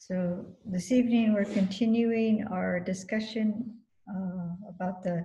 So this evening we're continuing our discussion about the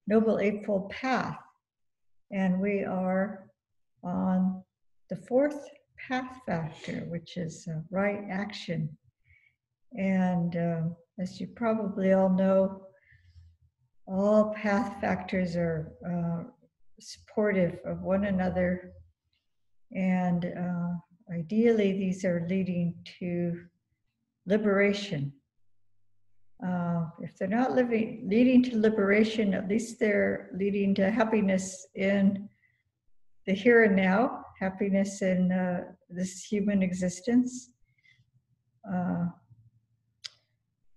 Noble Eightfold Path, and we are on the fourth path factor, which is right action. And as you probably all know, all path factors are supportive of one another, and ideally these are leading to liberation. If they're not leading to liberation, at least they're leading to happiness in the here and now, happiness in this human existence.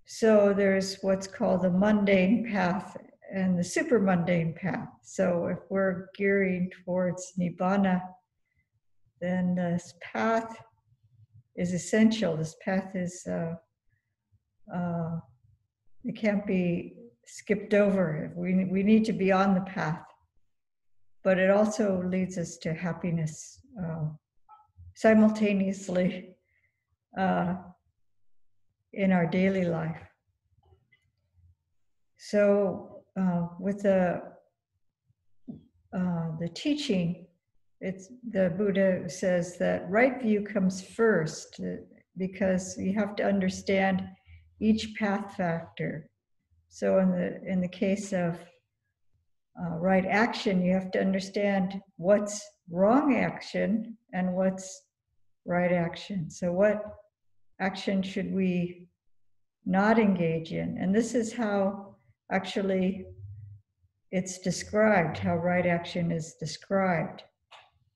So there's what's called the mundane path and the super mundane path. So if we're gearing towards Nibbana, then this path is essential. This path is it can't be skipped over. We need to be on the path, but it also leads us to happiness simultaneously in our daily life. So with the teaching, the Buddha says that right view comes first, because you have to understand each path factor. So in the case of right action, you have to understand what's wrong action and what's right action. So what action should we not engage in? And this is how actually it's described, how right action is described.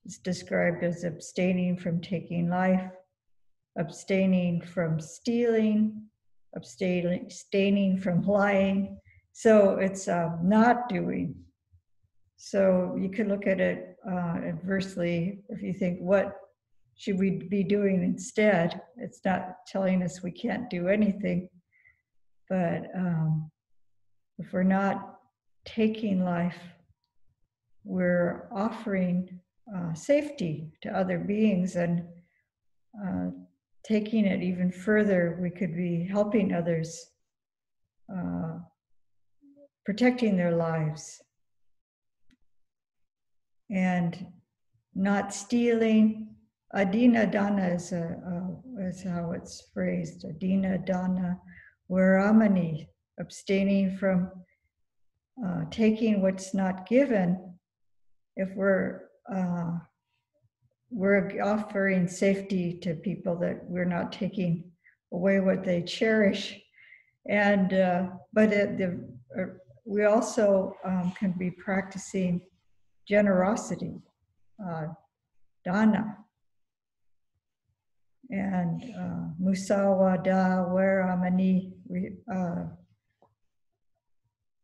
It's described as abstaining from taking life, abstaining from stealing, abstaining from lying. So it's not doing. So you could look at it adversely if you think, what should we be doing instead? It's not telling us we can't do anything, but if we're not taking life, we're offering safety to other beings, and taking it even further, we could be helping others, protecting their lives, and not stealing. Adina dana is how it's phrased. Adina dana varamani, abstaining from taking what's not given. If we're offering safety to people, that we're not taking away what they cherish, and but we also can be practicing generosity, dana, and musawada varamani,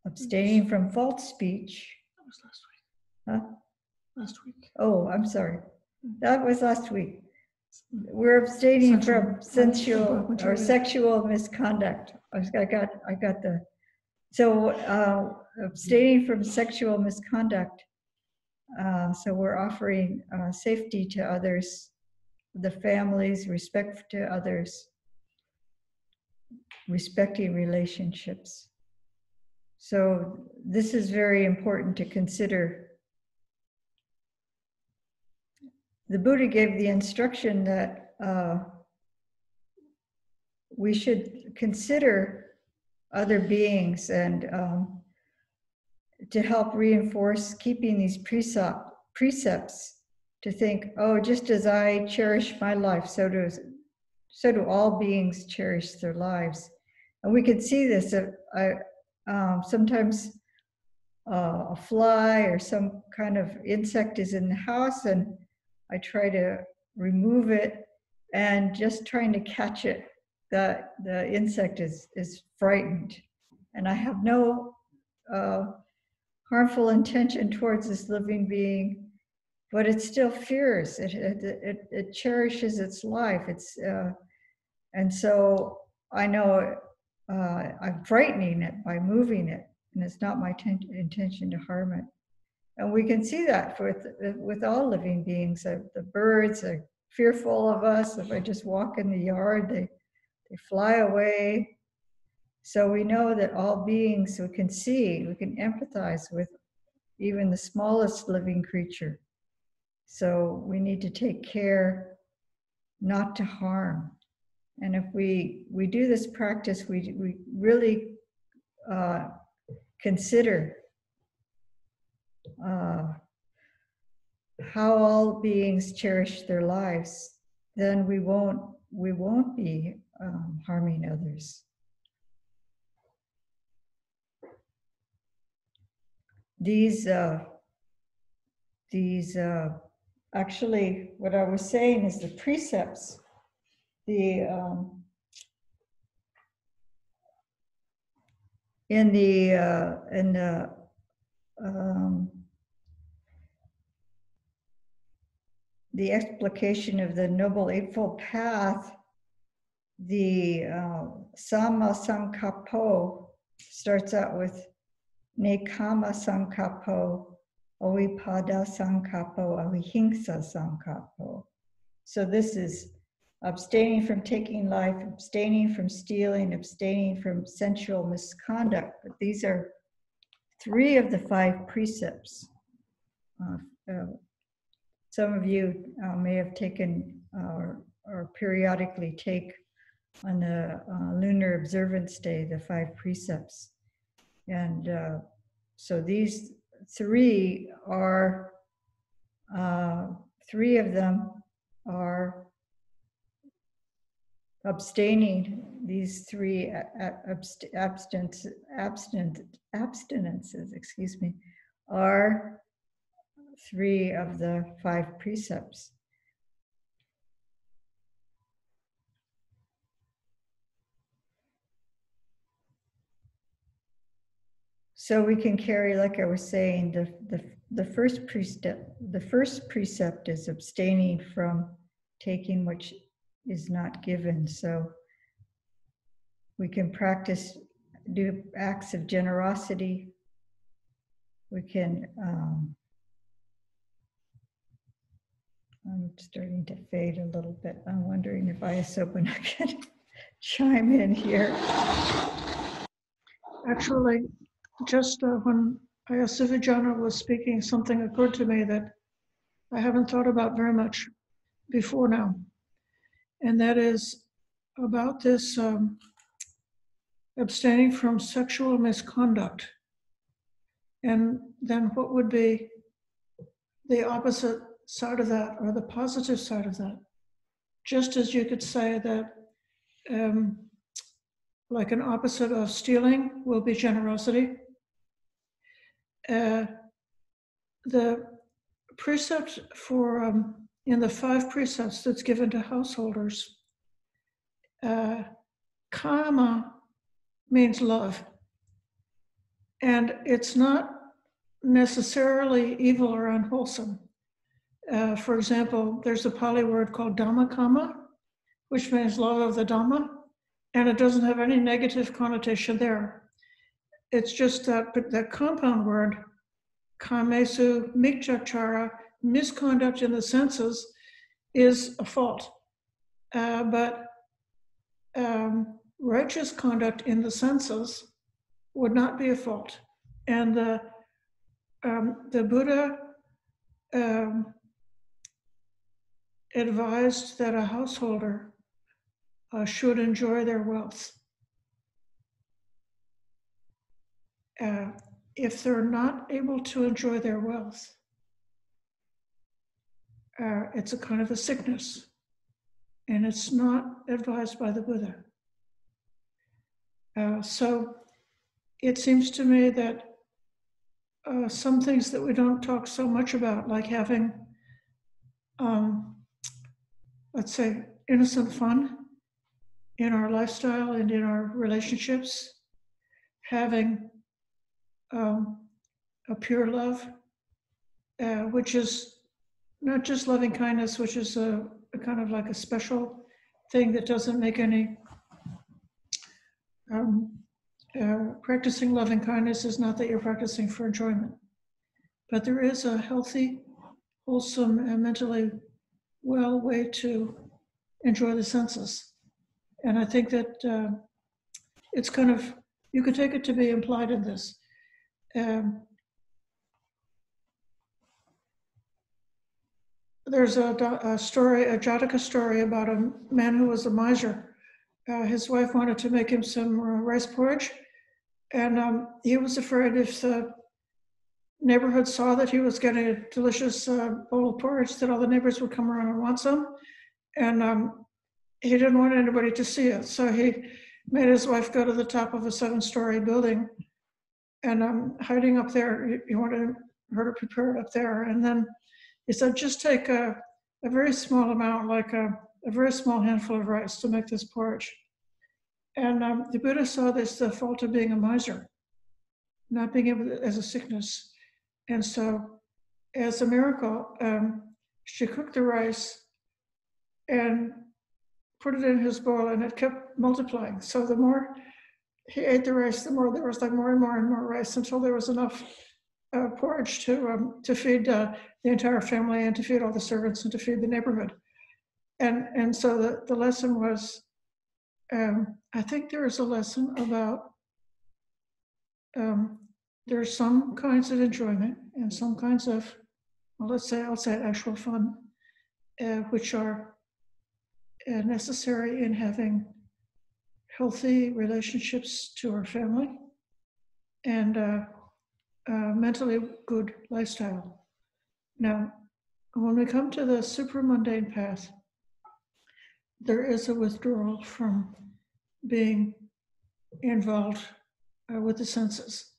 abstaining from false speech. That was last week. Huh? Last week. Oh, I'm sorry. That was last week. We're abstaining from sensual or sexual misconduct. I got the. So abstaining from sexual misconduct. So we're offering safety to others, the families, respect to others, respecting relationships. So this is very important to consider. The Buddha gave the instruction that we should consider other beings, and to help reinforce keeping these precepts, to think, oh, just as I cherish my life, so do all beings cherish their lives. And we can see this. Sometimes a fly or some kind of insect is in the house, and I try to remove it, and just trying to catch it, the insect is frightened, and I have no harmful intention towards this living being, but it still fears. It cherishes its life. And so I know I'm frightening it by moving it, and it's not my intention to harm it. And we can see that with all living beings. The birds are fearful of us. If I just walk in the yard, they they fly away. So we know that all beings, we can see, we can empathize with even the smallest living creature. So we need to take care not to harm. And if we do this practice, we really consider how all beings cherish their lives, then we won't be harming others. These actually, what I was saying is the precepts, the in the explication of the Noble Eightfold Path, the Samma Sankappo starts out with Nekama Sankappo, Avipada Sankappo, Avihingsa Sankappo. So this is abstaining from taking life, abstaining from stealing, abstaining from sensual misconduct. But these are 3 of the 5 precepts. Some of you may have taken or periodically take on the lunar observance day the 5 precepts. And so these 3 are, 3 of them are abstaining. These 3 abstinences, excuse me, are 3 of the 5 precepts. So we can carry, like I was saying, the first precept is abstaining from taking which is not given. So we can practice, do acts of generosity. We can, I'm starting to fade a little bit. I'm wondering if Ayya Suvijjana can chime in here. Actually, just when Ayya Suvijjana was speaking, something occurred to me that I haven't thought about very much before now. And that is about this abstaining from sexual misconduct. And then what would be the opposite side of that, or the positive side of that? Just as you could say that like an opposite of stealing will be generosity. The precept for, in the 5 precepts that's given to householders, kama means love. And it's not necessarily evil or unwholesome. For example, there's a Pali word called Dhammakama, which means love of the Dhamma, and it doesn't have any negative connotation there. It's just that compound word, kamesu mikchachara, misconduct in the senses, is a fault. But righteous conduct in the senses would not be a fault. And the Buddha advised that a householder should enjoy their wealth. If they're not able to enjoy their wealth, it's a kind of a sickness, and it's not advised by the Buddha. So it seems to me that some things that we don't talk so much about, like having, let's say, innocent fun in our lifestyle and in our relationships, having a pure love, which is not just loving kindness, which is a kind of like a special thing that doesn't make any, practicing loving kindness is not that you're practicing for enjoyment, but there is a healthy, wholesome, and mentally well way to enjoy the senses. And I think that it's kind of, you could take it to be implied in this. There's a story, a Jataka story about a man who was a miser. His wife wanted to make him some rice porridge, and he was afraid if the neighborhood saw that he was getting a delicious bowl of porridge, that all the neighbors would come around and want some. And he didn't want anybody to see it. So he made his wife go to the top of a 7-story building, and hiding up there, he wanted her to prepare it up there. And then he said, just take a very small amount, like a very small handful of rice to make this porridge. And the Buddha saw this, the fault of being a miser, not being able to, as a sickness. And so as a miracle, she cooked the rice and put it in his bowl, and it kept multiplying. So the more he ate the rice, the more there was like more and more and more rice, until there was enough porridge to feed the entire family, and to feed all the servants, and to feed the neighborhood. And so the lesson was, I think there is a lesson about there are some kinds of enjoyment and some kinds of, well, I'll say actual fun, which are necessary in having healthy relationships to our family and mentally good lifestyle. Now, when we come to the supramundane path, there is a withdrawal from being involved with the senses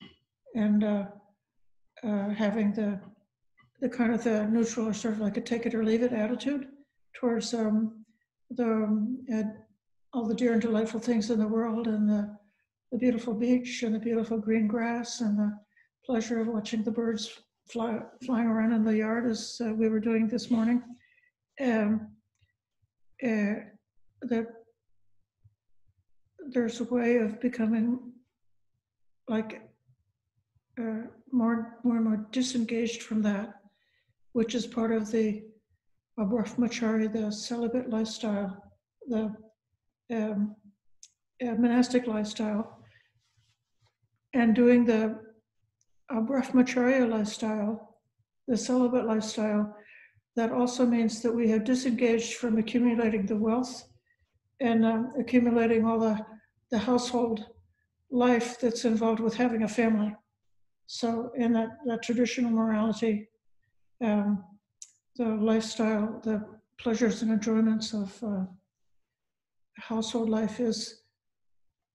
and having the kind of the neutral, or sort of like a take it or leave it attitude towards all the dear and delightful things in the world, and the beautiful beach and the beautiful green grass and the pleasure of watching the birds flying around in the yard, as we were doing this morning. That there's a way of becoming like more and more disengaged from that, which is part of the brahmacharya, the celibate lifestyle, the monastic lifestyle, and doing the brahmacharya lifestyle, the celibate lifestyle. That also means that we have disengaged from accumulating the wealth and accumulating all the household life that's involved with having a family. So in that traditional morality, the lifestyle, the pleasures and enjoyments of household life is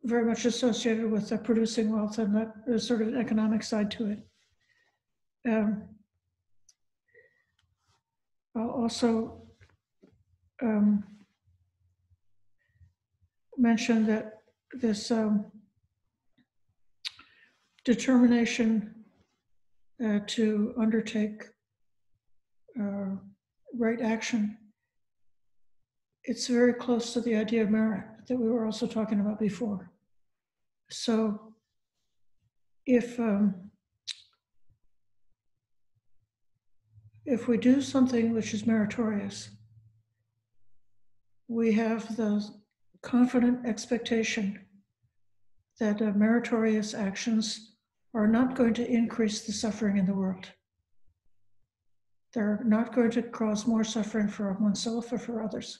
very much associated with producing wealth, and that there's sort of an economic side to it. I'll also mention that this determination to undertake right action, it's very close to the idea of merit that we were also talking about before. So if we do something which is meritorious, we have the confident expectation that meritorious actions are not going to increase the suffering in the world. They're not going to cause more suffering for oneself or for others.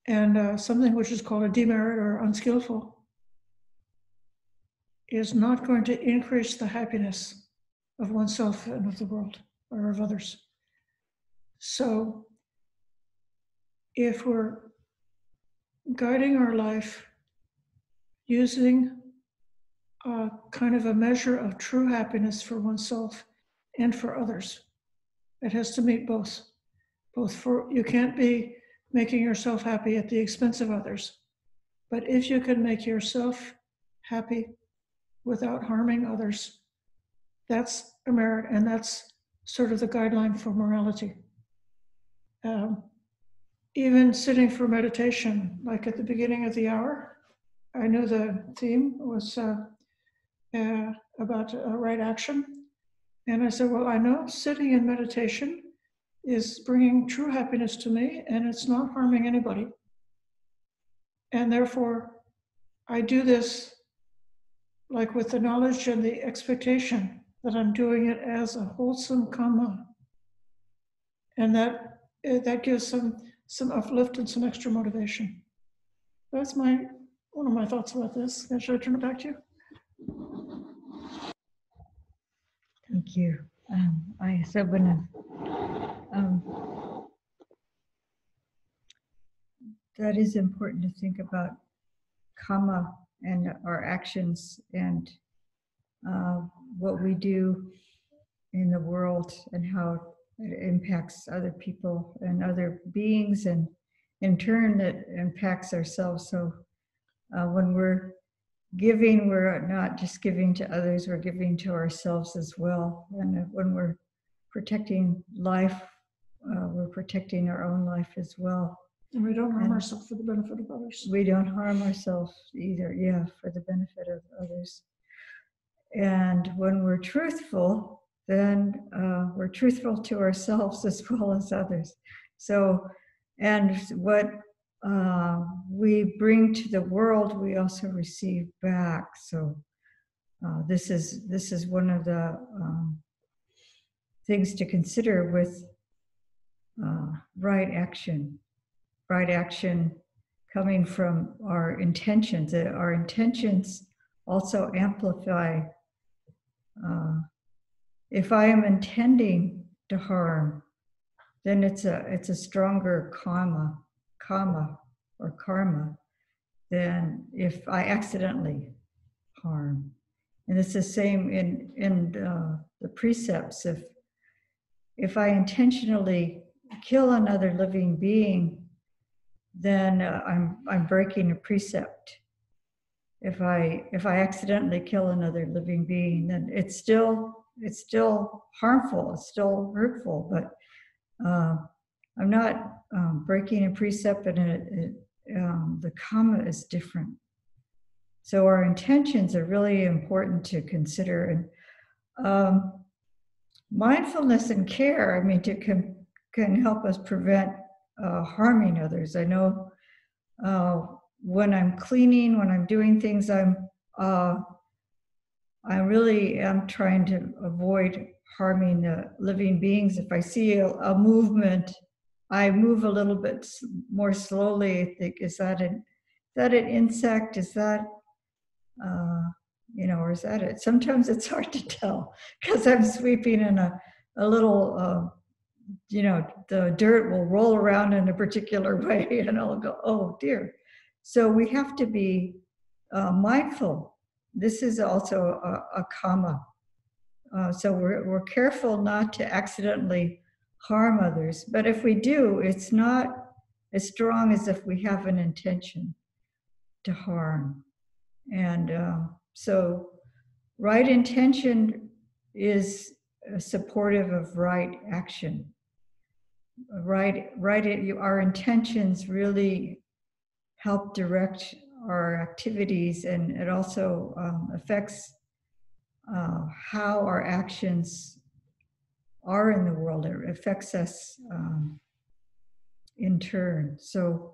And something which is called a demerit or unskillful is not going to increase the happiness of oneself and of the world or of others. So if we're guiding our life using a kind of a measure of true happiness for oneself and for others, it has to meet both. You can't be making yourself happy at the expense of others. But if you can make yourself happy without harming others, that's a merit, and that's sort of the guideline for morality. Even sitting for meditation, like at the beginning of the hour, I knew the theme was about right action. And I said, well, I know sitting in meditation is bringing true happiness to me, and it's not harming anybody. And therefore, I do this like with the knowledge and the expectation that I'm doing it as a wholesome karma. And that gives some uplift and some extra motivation. That's one of my thoughts about this. Should I turn it back to you? Thank you. Ayya Suvijjana. That is important to think about karma and our actions and what we do in the world and how it impacts other people and other beings, and in turn it impacts ourselves. So when we're giving, we're not just giving to others, we're giving to ourselves as well. And when we're protecting life, we're protecting our own life as well. And we don't harm ourselves for the benefit of others. We don't harm ourselves either, yeah, for the benefit of others. And when we're truthful, then we're truthful to ourselves as well as others. So, and what we bring to the world, we also receive back. So this is one of the things to consider with right action. Right action coming from our intentions. Our intentions also amplify. If I am intending to harm, then it's a stronger karma than if I accidentally harm. And it's the same in the precepts. If I intentionally kill another living being, then I'm breaking a precept. If I accidentally kill another living being, then it's still harmful, it's still hurtful, but I'm not breaking a precept, and the karma is different. So our intentions are really important to consider, and mindfulness and care, I mean, can help us prevent harming others. I know when I'm cleaning, when I'm doing things, I really am trying to avoid harming the living beings. If I see a movement, I move a little bit more slowly. I think, is that an insect? Is that, or is that it? Sometimes it's hard to tell because I'm sweeping in a little, the dirt will roll around in a particular way and I'll go, oh dear. So we have to be mindful. This is also a karma. So we're careful not to accidentally harm others. But if we do, it's not as strong as if we have an intention to harm. And so right intention is supportive of right action. Our intentions really help direct our activities, and it also affects how our actions are in the world. It affects us in turn. So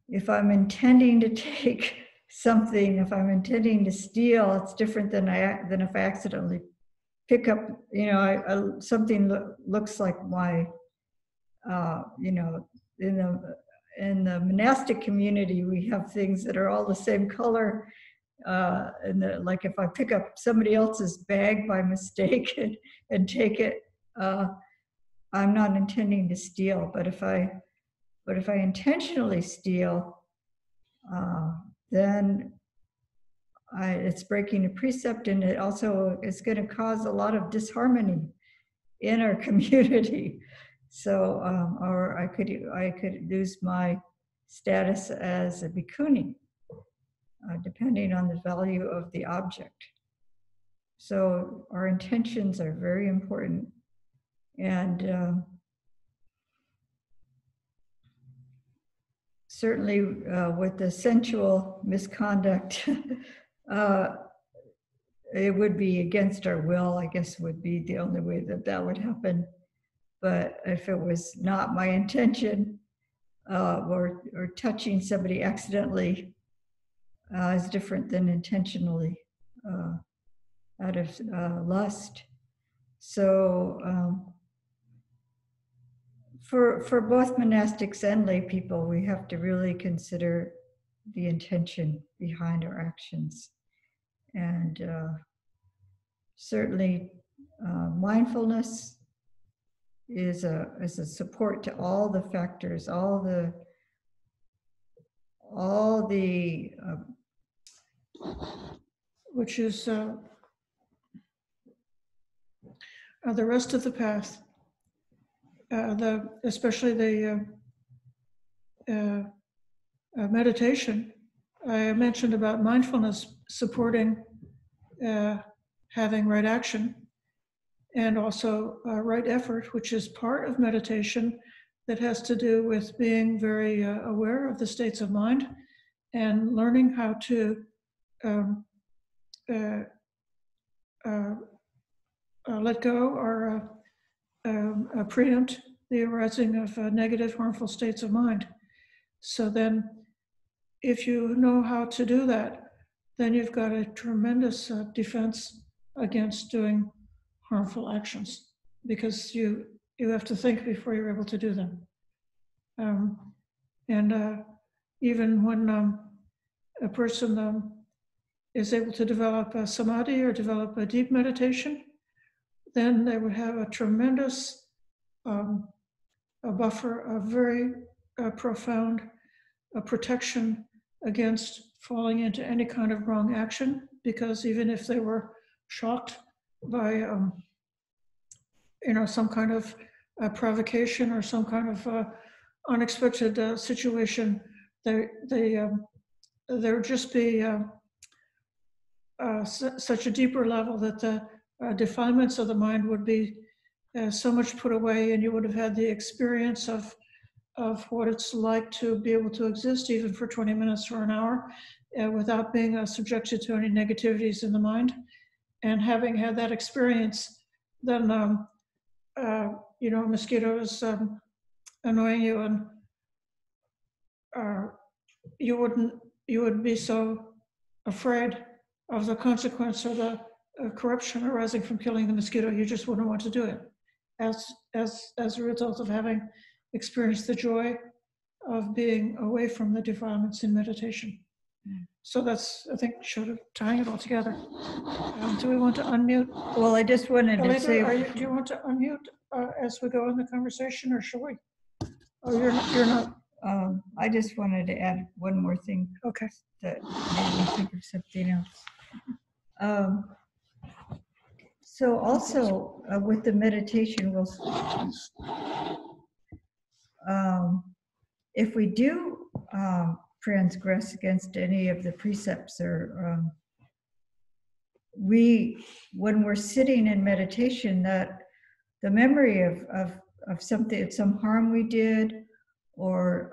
if I'm intending to take something, if I'm intending to steal, it's different than if I accidentally pick up, something looks like my, in the monastic community, we have things that are all the same color. Like if I pick up somebody else's bag by mistake and take it, I'm not intending to steal. But if I intentionally steal, then it's breaking a precept, and it also is going to cause a lot of disharmony in our community. So, or I could lose my status as a bhikkhuni, depending on the value of the object. So our intentions are very important. And certainly with the sensual misconduct, it would be against our will, I guess, would be the only way that would happen. But if it was not my intention, or touching somebody accidentally is different than intentionally out of lust. So for both monastics and lay people, we have to really consider the intention behind our actions. And certainly mindfulness is a support to all the factors, all the which is the rest of the path, especially the meditation. I mentioned about mindfulness supporting having right action, and also right effort, which is part of meditation that has to do with being very aware of the states of mind and learning how to let go or preempt the arising of negative, harmful states of mind. So then, if you know how to do that, then you've got a tremendous defense against doing harmful actions, because you have to think before you're able to do them. Even when a person is able to develop a samadhi or develop a deep meditation, then they would have a tremendous a buffer, a very profound protection against falling into any kind of wrong action, because even if they were shocked by some kind of provocation or some kind of unexpected situation, there would just be such a deeper level that the defilements of the mind would be so much put away, and you would have had the experience of what it's like to be able to exist even for 20 minutes or an hour without being subjected to any negativities in the mind. And having had that experience, then a mosquito is annoying you, and you wouldn't be so afraid of the consequence or the corruption arising from killing the mosquito. You just wouldn't want to do it, as a result of having experienced the joy of being away from the defilements in meditation. So that's, I think, sort of tying it all together. Do we want to unmute? Well, I just wanted to say, do you want to unmute as we go in the conversation, or shall we? Oh, you're not. I just wanted to add one more thing. Okay. That made me think of something else. So also with the meditation, if we do transgress against any of the precepts, or when we're sitting in meditation, that the memory of something, some harm we did, or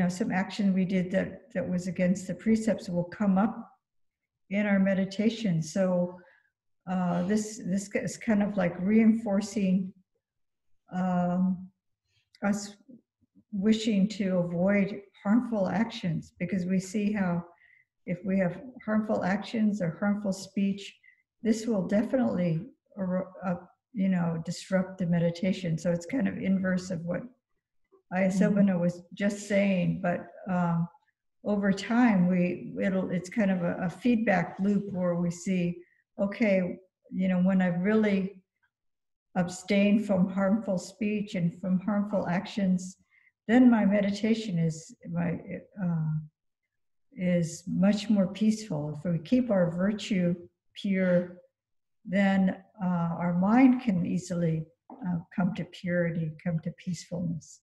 some action we did that was against the precepts will come up in our meditation. So this is kind of like reinforcing us wishing to avoid harmful actions, because we see how if we have harmful actions or harmful speech, this will definitely disrupt the meditation. So it's kind of inverse of what Ayya Suvijjana was just saying, but over time it's kind of a feedback loop where we see, okay, when I've really abstained from harmful speech and from harmful actions, then my meditation is much more peaceful. If we keep our virtue pure, then our mind can easily come to purity, come to peacefulness.